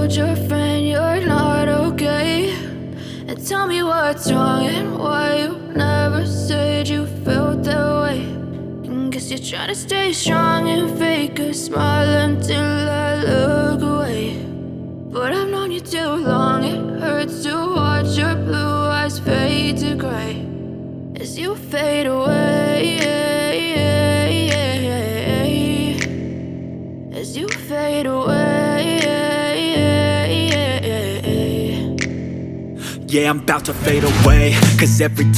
told your friend you're not okay, and tell me what's wrong and why you never said you felt that way. And guess you're trying to stay strong and fake a smile until I look away. But I've known you too long, it hurts to watch your blue eyes fade to gray as you fade away, as you fade away. Yeah, I'm about to fade away, cause every time